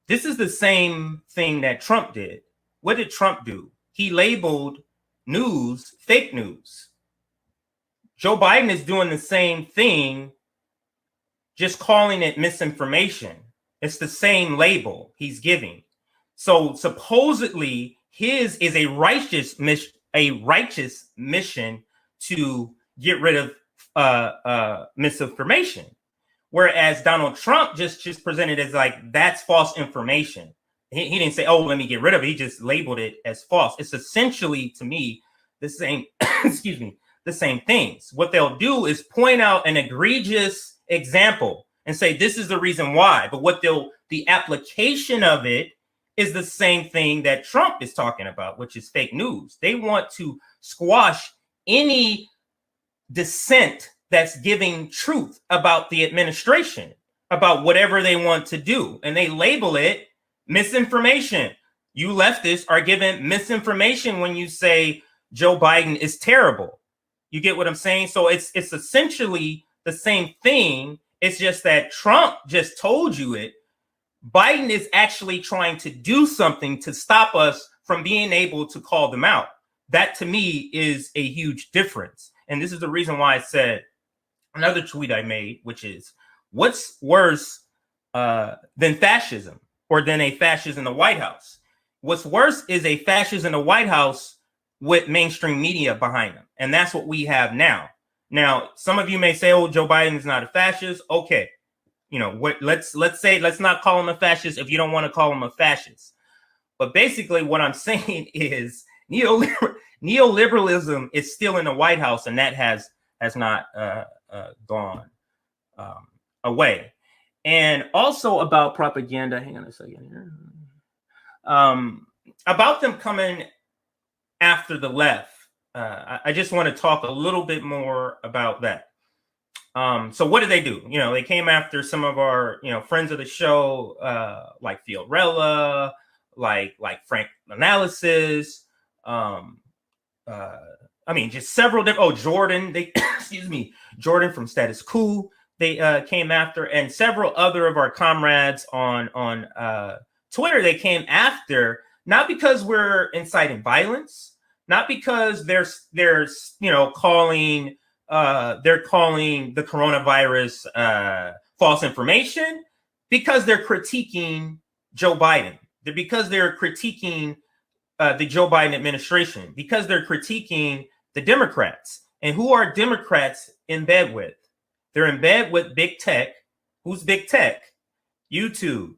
This is the same thing that Trump did. What did Trump do? He labeled news fake news. Joe Biden is doing the same thing, just calling it misinformation. It's the same label he's giving. So supposedly his is a righteous mission to get rid of misinformation. Whereas Donald Trump just presented as like, that's false information. He didn't say, oh, let me get rid of it. He just labeled it as false. It's essentially, to me, the same, excuse me, the same things. What they'll do is point out an egregious example and say, this is the reason why. But the application of it is the same thing that Trump is talking about, which is fake news. They want to squash any dissent that's giving truth about the administration, about whatever they want to do. And they label it misinformation. You leftists are given misinformation when you say Joe Biden is terrible. You get what I'm saying? So it's essentially the same thing. It's just that Trump just told you it. Biden is actually trying to do something to stop us from being able to call them out. That to me is a huge difference. And this is the reason why I said another tweet I made, which is, what's worse than fascism or than a fascist in the White House? What's worse is a fascist in the White House with mainstream media behind them. And that's what we have now. Now, some of you may say, oh, Joe Biden is not a fascist. Okay. You know, let's not call him a fascist if you don't want to call him a fascist. But basically what I'm saying is neoliberalism is still in the White House, and that has not gone away. And also about propaganda, hang on a second here. About them coming after the left. I just want to talk a little bit more about that. So what did they do? You know, they came after some of our, friends of the show, like Fiorella, like Frank Analysis. Just several different. Jordan. Jordan from Status Quo. They came after, and several other of our comrades on Twitter. They came after, not because we're inciting violence, not because they're calling the coronavirus false information, because they're critiquing Joe Biden. Because they're critiquing the Joe Biden administration, because they're critiquing the Democrats. And who are Democrats in bed with? They're in bed with big tech. Who's big tech? YouTube.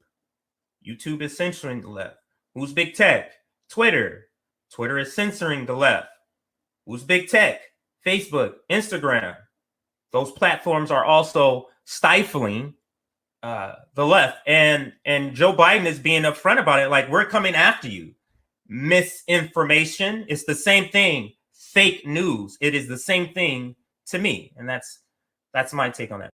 YouTube is censoring the left. Who's big tech? Twitter. Twitter is censoring the left. Who's big tech? Facebook, Instagram. Those platforms are also stifling the left. And Joe Biden is being upfront about it. Like, we're coming after you. Misinformation. It's the same thing. Fake news. It is the same thing to me. And that's my take on that.